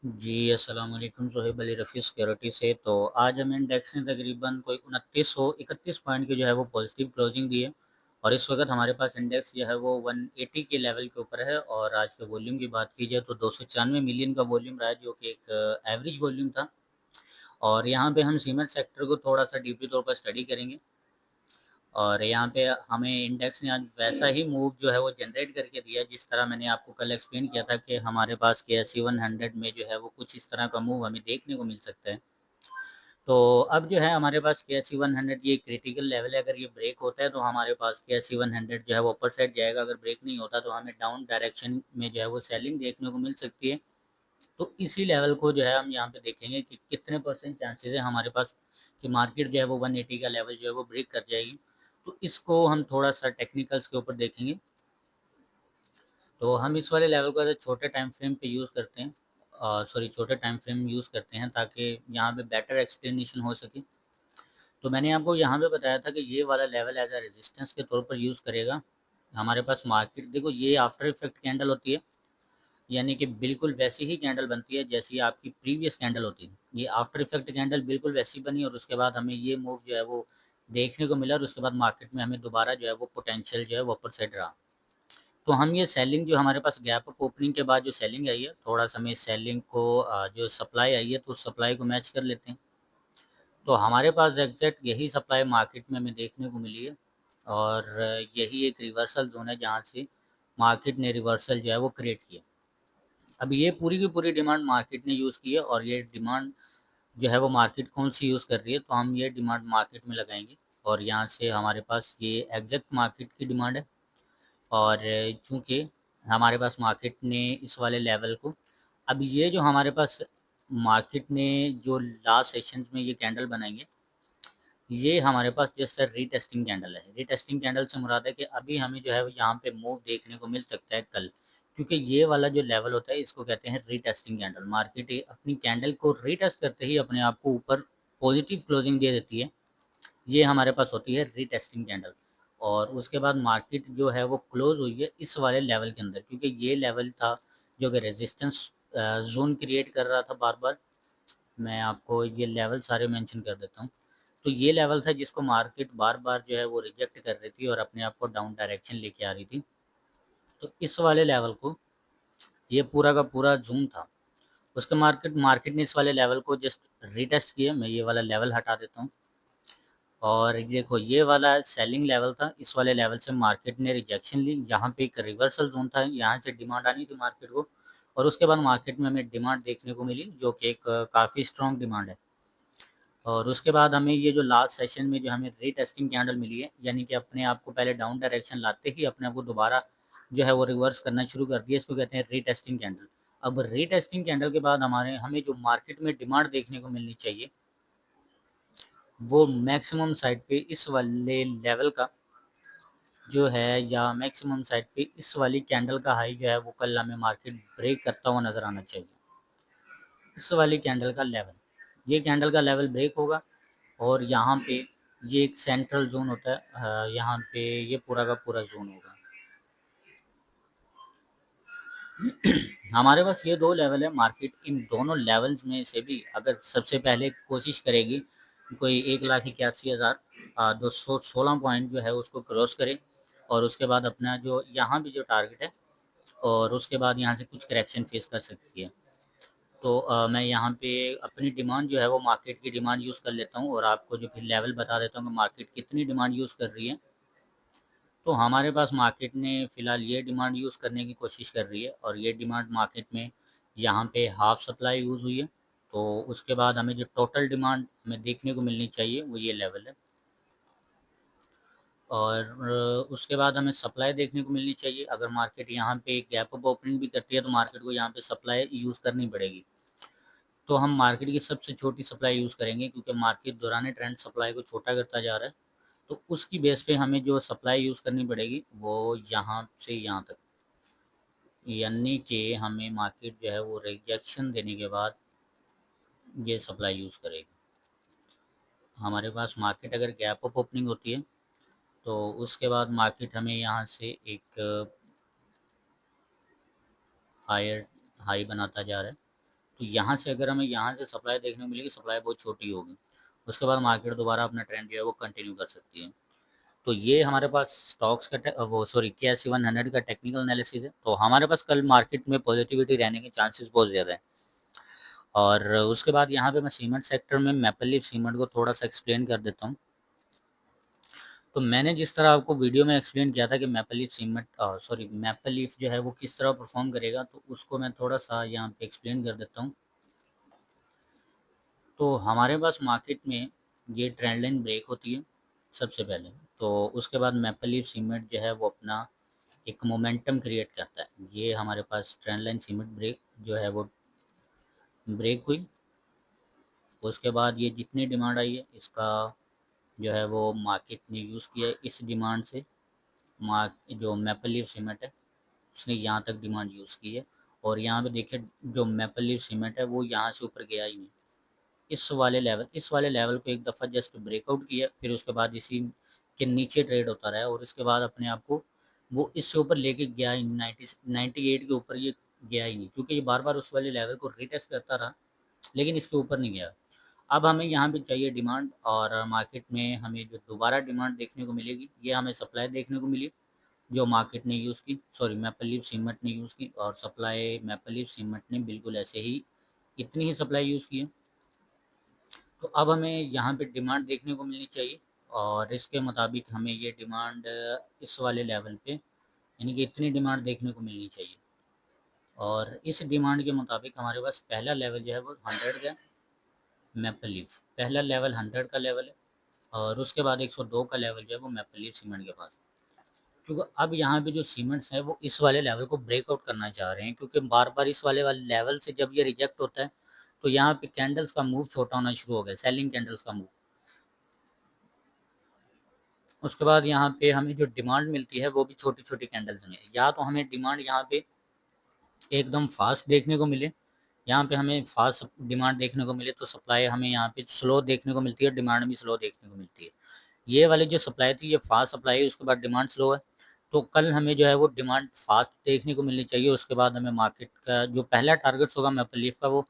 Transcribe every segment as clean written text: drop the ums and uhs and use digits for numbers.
जी, अस्सलाम वालेकुम सोहेब अली रफ़ी सिक्योरिटी से। तो आज हमें इंडेक्स ने तकरीबन कोई 2931 पॉइंट की जो है वो पॉजिटिव क्लोजिंग दी है और इस वक़्त हमारे पास इंडेक्स जो है वो 180 के लेवल के ऊपर है। और आज के वॉल्यूम की बात की जाए तो 294 मिलियन का वॉल्यूम रहा है, जो कि एक एवरेज वॉल्यूम था। और यहाँ पे हम सीमेंट सेक्टर को थोड़ा-सा डीपली तौर पर स्टडी करेंगे और यहाँ पे हमें इंडेक्स ने आज वैसा ही मूव जो है वो जनरेट करके दिया, जिस तरह मैंने आपको कल एक्सप्लेन किया था कि हमारे पास केएसई 100 में जो है वो कुछ इस तरह का मूव हमें देखने को मिल सकता है। तो अब जो है हमारे पास केएसई 100 ये क्रिटिकल लेवल है। अगर ये ब्रेक होता है तो हमारे पास केएसई 100 जो है वो अपर साइड जाएगा। अगर ब्रेक नहीं होता तो हमें डाउन डायरेक्शन में जो है वो सेलिंग देखने को मिल सकती है। तो इसी लेवल को जो है हम यहाँ पे देखेंगे कि कितने परसेंट चांसेस है हमारे पास कि मार्केट जो है वो 180 का लेवल जो है वो ब्रेक कर जाएगी। तो इसको हम थोड़ा-सा टेक्निकल्स के ऊपर देखेंगे। तो हम इस वाले लेवल को ऐसे छोटे टाइम फ्रेम पे यूज़ करते हैं, सॉरी, छोटे टाइम फ्रेम यूज़ करते हैं ताकि यहाँ पे बेटर एक्सप्लेनेशन हो सके। तो मैंने आपको यहाँ पे बताया था कि ये वाला लेवल एज़ अ रेजिस्टेंस के तौर पर यूज़ करेगा। हमारे पास मार्केट देखो, ये आफ्टर इफेक्ट कैंडल होती है, यानी कि बिल्कुल वैसी ही कैंडल बनती है जैसी आपकी प्रीवियस कैंडल होती है। ये आफ्टर इफेक्ट कैंडल बिल्कुल वैसी बनी और उसके बाद हमें ये मूव जो है वो देखने को मिला और उसके बाद मार्केट में हमें दोबारा जो है वो पोटेंशियल जो है वो अपर साइड रहा। तो हम ये सेलिंग जो हमारे पास गैप अप ओपनिंग के बाद जो सेलिंग आई है, थोड़ा-सा हमें सेलिंग को जो सप्लाई आई है तो उस सप्लाई को मैच कर लेते हैं। तो हमारे पास एग्ज़ैक्ट यही सप्लाई मार्केट में हमें देखने को मिली है और यही एक रिवर्सल ज़ोन है जहाँ से मार्केट ने रिवर्सल जो है वो क्रिएट किया। अब ये पूरी की पूरी डिमांड मार्केट ने यूज़ की है और ये डिमांड जो है वो मार्केट कौन-सी यूज़ कर रही है, तो हम ये डिमांड मार्केट में लगाएँगे और यहाँ से हमारे पास ये एग्ज़ैक्ट मार्केट की डिमांड है। और चूँकि हमारे पास मार्केट ने इस वाले लेवल को, अब ये जो हमारे पास मार्केट ने जो लास्ट सेशंस में ये कैंडल बनाई है, ये हमारे पास जस्ट रीटेस्टिंग कैंडल है। रीटेस्टिंग कैंडल से मुराद है कि अभी हमें जो है वो यहाँ पे मूव देखने को मिल सकता है कल, क्योंकि ये वाला जो लेवल होता है इसको कहते हैं रीटेस्टिंग कैंडल। मार्केट अपनी कैंडल को रीटेस्ट करते ही अपने आप को ऊपर पॉजिटिव क्लोजिंग दे देती है। ये हमारे पास होती है रीटेस्टिंग कैंडल और उसके बाद मार्केट जो है वो क्लोज हुई है इस वाले लेवल के अंदर, क्योंकि ये लेवल था जो कि रेजिस्टेंस जोन क्रिएट कर रहा था बार बार। मैं आपको ये लेवल सारे मेंशन कर देता हूँ। तो ये लेवल था जिसको मार्केट बार बार जो है वो रिजेक्ट कर रही थी और अपने आप को डाउन डायरेक्शन लेके आ रही थी। तो इस वाले लेवल को, ये पूरा का पूरा जोन था, उसके मार्केट मार्केट ने इस वाले लेवल को जस्ट रीटेस्ट किया। मैं ये वाला लेवल हटा देता हूँ और देखो, ये वाला सेलिंग लेवल था, इस वाले लेवल से मार्केट ने रिजेक्शन ली। यहाँ पे एक रिवर्सल ज़ोन था, यहाँ से डिमांड आनी थी मार्केट को और उसके बाद मार्केट में हमें डिमांड देखने को मिली जो कि एक काफ़ी स्ट्रॉन्ग डिमांड है। और उसके बाद हमें ये जो लास्ट सेशन में जो हमें रीटेस्टिंग कैंडल मिली है, यानी कि अपने आप को पहले डाउन डायरेक्शन लाते ही अपने आप को दोबारा जो है वो रिवर्स करना शुरू कर दिया, इसको कहते हैं रीटेस्टिंग कैंडल। अब रीटेस्टिंग कैंडल के बाद हमें जो मार्केट में डिमांड देखने को मिलनी चाहिए, वो मैक्सिमम साइड पे इस वाले लेवल का जो है, या मैक्सिमम साइड पे इस वाली कैंडल का हाई जो है वो कल हमें मार्केट ब्रेक करता हुआ नज़र आना चाहिए। इस वाली कैंडल का लेवल, ये कैंडल का लेवल ब्रेक होगा और यहाँ पे ये एक सेंट्रल जोन होता है, यहाँ पे ये पूरा का पूरा जोन होगा। हमारे पास ये दो लेवल है। मार्केट इन दोनों लेवल्स में से भी अगर सबसे पहले कोशिश करेगी कोई 1,81,216 पॉइंट जो है उसको क्रॉस करे और उसके बाद अपना जो यहाँ भी जो टारगेट है और उसके बाद यहाँ से कुछ करेक्शन फेस कर सकती है। तो मैं यहाँ पे अपनी डिमांड जो है वो मार्केट की डिमांड यूज़ कर लेता हूँ और आपको जो फिर लेवल बता देता हूँ कि मार्केट कितनी डिमांड यूज़ कर रही है। तो हमारे पास मार्केट ने फ़िलहाल ये डिमांड यूज़ करने की कोशिश कर रही है और ये डिमांड मार्केट में यहाँ पे हाफ सप्लाई यूज़ हुई है। तो उसके बाद हमें जो टोटल डिमांड हमें देखने को मिलनी चाहिए वो ये लेवल है और उसके बाद हमें सप्लाई देखने को मिलनी चाहिए। अगर मार्केट यहाँ पे गैप अप ओपनिंग भी करती है तो मार्केट को यहाँ पे सप्लाई यूज़ करनी पड़ेगी। तो हम मार्केट की सबसे छोटी सप्लाई यूज़ करेंगे क्योंकि मार्केट दौरान ट्रेंड सप्लाई को छोटा करता जा रहा है। तो उसकी बेस पे हमें जो सप्लाई यूज़ करनी पड़ेगी वो यहाँ से यहाँ तक, यानी कि हमें मार्केट जो है वो रिजेक्शन देने के बाद ये सप्लाई यूज़ करेगी। हमारे पास मार्केट अगर गैप अप ओपनिंग होती है तो उसके बाद मार्केट हमें यहाँ से एक हायर हाई बनाता जा रहा है। तो यहाँ से अगर हमें यहाँ से सप्लाई देखने को मिलेगी, सप्लाई बहुत छोटी होगी, उसके बाद मार्केट दोबारा अपना ट्रेंड जो है वो कंटिन्यू कर सकती है। तो ये हमारे पास स्टॉक्स का वो सॉरी KSE 100 का टेक्निकल एनालिसिस है। तो हमारे पास कल मार्केट में पॉजिटिविटी रहने के चांसेस बहुत ज़्यादा है। और उसके बाद यहाँ पे मैं सीमेंट सेक्टर में मैपल लीफ सीमेंट को थोड़ा सा एक्सप्लेन कर देता हूँ। तो मैंने जिस तरह आपको वीडियो में एक्सप्लेन किया था कि maple leaf cement maple leaf जो है वो किस तरह परफॉर्म करेगा, तो उसको मैं थोड़ा सा यहाँ पे एक्सप्लेन कर देता हूँ। तो हमारे पास मार्केट में ये ट्रेंड लाइन ब्रेक होती है सबसे पहले। तो उसके बाद मैपल लीफ सीमेंट जो है वो अपना एक मोमेंटम क्रिएट करता है। ये हमारे पास ट्रेंड लाइन सीमेंट ब्रेक जो है वो ब्रेक हुई। उसके बाद ये जितनी डिमांड आई है इसका जो है वो मार्केट ने यूज़ किया है। इस डिमांड से जो मैपल लीफ सीमेंट है उसने यहाँ तक डिमांड यूज़ की है। और यहाँ पे देखिए जो मैपल लीफ सीमेंट है वो यहाँ से ऊपर गया ही नहीं। इस वाले लेवल को एक दफ़ा जस्ट ब्रेकआउट किया, फिर उसके बाद इसी के नीचे ट्रेड होता रहा और उसके बाद अपने आप को वो इससे ऊपर लेके गया ही 98 के ऊपर ये गया ही नहीं, क्योंकि ये बार बार उस वाले लेवल को रिटेस्ट करता रहा लेकिन इसके ऊपर नहीं गया। अब हमें यहाँ पे चाहिए डिमांड, और मार्केट में हमें जो दोबारा डिमांड देखने को मिलेगी ये हमें सप्लाई देखने को मिली जो मार्केट ने यूज़ की, सॉरी मैपल लीफ सीमेंट ने यूज़ की, और सप्लाई मैपल लीफ सीमेंट ने बिल्कुल ऐसे ही इतनी ही सप्लाई यूज़ की है। तो अब हमें यहाँ पे डिमांड देखने को मिलनी चाहिए, और इसके मुताबिक हमें ये डिमांड इस वाले लेवल पे यानी कि इतनी डिमांड देखने को मिलनी चाहिए। और इस डिमांड के मुताबिक हमारे पास पहला लेवल जो है वो 100 का मैपल लीफ, पहला लेवल 100 का लेवल है, और उसके बाद 102 का लेवल जो है वो मैपल लीफ सीमेंट के पास। क्योंकि अब यहाँ पे जो सीमेंट्स हैं वो इस वाले लेवल को ब्रेकआउट करना चाह रहे हैं, क्योंकि बार बार इस वाले लेवल से जब ये रिजेक्ट होता है तो यहाँ पे कैंडल्स का मूव छोटा होना शुरू हो गया, सेलिंग कैंडल्स का मूव। उसके बाद यहाँ पे हमें जो डिमांड मिलती है वो भी छोटी छोटी कैंडल्स में, या तो हमें डिमांड यहाँ पे एकदम फास्ट देखने को मिले, यहाँ पे हमें फास्ट डिमांड देखने को मिले तो सप्लाई हमें यहाँ पे स्लो देखने को मिलती है, डिमांड भी स्लो देखने को मिलती है। ये वाली जो सप्लाई थी ये फास्ट सप्लाई है, उसके बाद डिमांड स्लो है। तो कल हमें जो है वो डिमांड फास्ट देखने को मिलनी चाहिए। उसके बाद हमें मार्केट का जो पहला टारगेट होगा मैपल लीफ का वो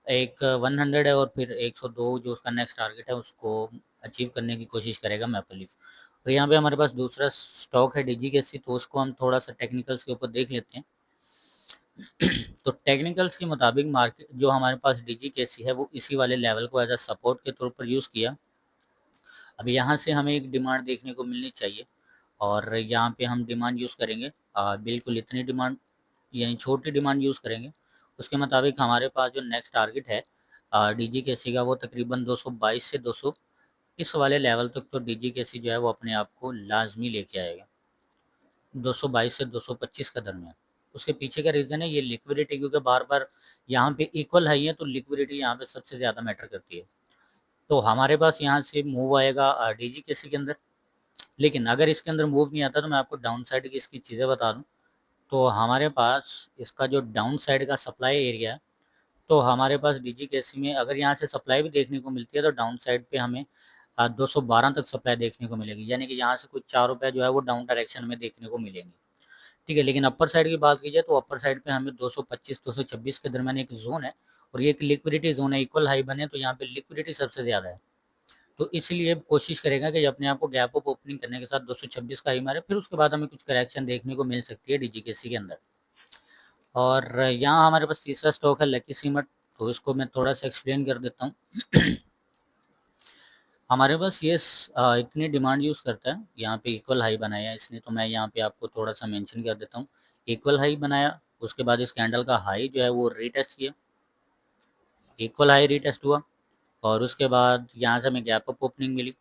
एक 100 है, और फिर 102 जो उसका नेक्स्ट टारगेट है उसको अचीव करने की कोशिश करेगा मैपल लीफ। और यहाँ पे हमारे पास दूसरा स्टॉक है DGKC, तो उसको हम थोड़ा सा टेक्निकल्स के ऊपर देख लेते हैं। तो टेक्निकल्स के मुताबिक मार्केट जो हमारे पास DGKC है वो इसी वाले लेवल को एज अ सपोर्ट के तौर पर यूज़ किया। अब यहाँ से हमें एक डिमांड देखने को मिलनी चाहिए, और यहाँ पे हम डिमांड यूज़ करेंगे बिल्कुल इतनी डिमांड यानी छोटी डिमांड यूज़ करेंगे। उसके मुताबिक हमारे पास जो नेक्स्ट टारगेट है DGKC का वो तकरीबन 222 से 200, इस वाले लेवल तक तो DGKC जो है वो अपने आप को लाजमी लेके आएगा, 222 से 225 का दरमियान। उसके पीछे का रीज़न है ये लिक्विडिटी, क्योंकि बार बार यहाँ पे इक्वल हाई है तो लिक्विडिटी यहाँ पे सबसे ज़्यादा मैटर करती है। तो हमारे पास यहाँ से मूव आएगा DGKC के अंदर, लेकिन अगर इसके अंदर मूव नहीं आता तो मैं आपको डाउन साइड की इसकी चीज़ें बता दूँ। तो हमारे पास इसका जो डाउन साइड का सप्लाई एरिया है, तो हमारे पास DGKC में अगर यहाँ से सप्लाई भी देखने को मिलती है तो डाउन साइड पे हमें 212 तक सप्लाई देखने को मिलेगी, यानी कि यहाँ से कुछ 4 रुपये जो है वो डाउन डायरेक्शन में देखने को मिलेंगे। ठीक है, लेकिन अपर साइड की बात की जाए तो अपर साइड पे हमें 225 226 के दरमियान एक जोन है, और ये एक लिक्विडिटी जोन है। इक्वल हाई बने तो यहाँ पे लिक्विडिटी सबसे ज़्यादा है, तो इसलिए कोशिश करेगा कि अपने आप को गैप अप ओपनिंग करने के साथ 226 का हाई मारे, फिर उसके बाद हमें कुछ करेक्शन देखने को मिल सकती है DGKC के अंदर। और यहाँ हमारे पास तीसरा स्टॉक है लकी सीमेंट, तो इसको मैं थोड़ा सा एक्सप्लेन कर देता हूँ। हमारे पास ये इतनी डिमांड यूज़ करता है, यहाँ पे इक्वल हाई बनाया है इसने, तो मैं यहाँ पे आपको थोड़ा सा मेंशन कर देता हूँ। इक्वल हाई बनाया, उसके बाद इस कैंडल का हाई जो है वो रीटेस्ट किया, इक्वल हाई रीटेस्ट हुआ, और उसके बाद यहाँ से हमें गैप अप ओपनिंग मिली,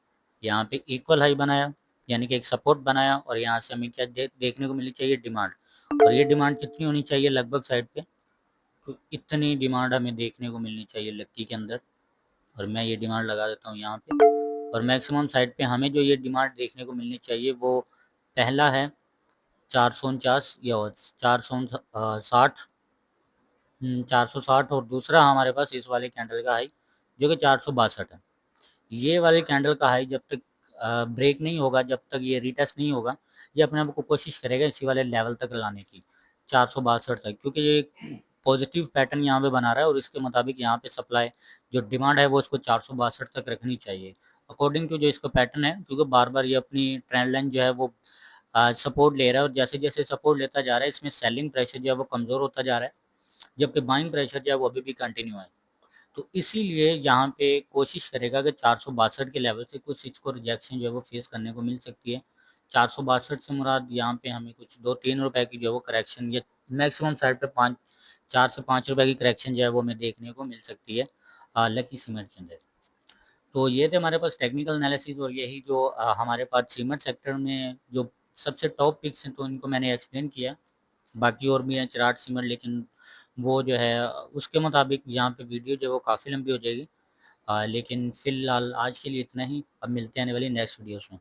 यहाँ पे इक्वल हाई बनाया यानी कि एक सपोर्ट बनाया, और यहाँ से हमें क्या देखने को मिलनी चाहिए डिमांड। और ये डिमांड कितनी होनी चाहिए लगभग साइड पे, तो इतनी डिमांड हमें देखने को मिलनी चाहिए लक्की के अंदर। और मैं ये डिमांड लगा देता हूँ यहाँ पे, और मैक्सिमम साइड पे हमें जो ये डिमांड देखने को मिलनी चाहिए वो पहला है 449 या 460, 460, और दूसरा हमारे पास इस वाले कैंडल का हाई जो कि 462 है। ये वाले कैंडल का हाई जब तक ब्रेक नहीं होगा, जब तक ये रिटेस्ट नहीं होगा, ये अपने आप को कोशिश करेगा इसी वाले लेवल तक लाने की, 462 तक, क्योंकि ये पॉजिटिव पैटर्न यहाँ पे बना रहा है और इसके मुताबिक यहाँ पे सप्लाई जो डिमांड है वो इसको 462 तक रखनी चाहिए अकॉर्डिंग टू जो इसका पैटर्न है, क्योंकि बार बार ये अपनी ट्रेंड लाइन जो है वो सपोर्ट ले रहा है और जैसे जैसे सपोर्ट लेता जा रहा है इसमें सेलिंग प्रेशर जो है वो कमज़ोर होता जा रहा है, जबकि बाइंग प्रेशर जो है वो अभी भी कंटिन्यू है। तो इसीलिए यहाँ पे कोशिश करेगा कि 462 के लेवल से कुछ इसको रिजेक्शन जो है वो फेस करने को मिल सकती है। 462 से मुराद यहाँ पे हमें कुछ 2-3 रुपए की जो है वो करेक्शन या मैक्सिमम साइड पे 4 से 5 रुपए की करेक्शन जो है वो हमें देखने को मिल सकती है लकी सीमेंट के अंदर। तो ये थे हमारे पास टेक्निकल एनालिसिस और यही जो हमारे पास सीमेंट सेक्टर में जो सबसे टॉप पिक्स हैं तो इनको मैंने एक्सप्लेन किया। बाकी और भी हैं चिराग सीमेंट, लेकिन वो जो है उसके मुताबिक यहाँ पे वीडियो जो है वो काफ़ी लंबी हो जाएगी। लेकिन फ़िलहाल आज के लिए इतना ही। अब मिलते हैं आने वाली नेक्स्ट वीडियोस में।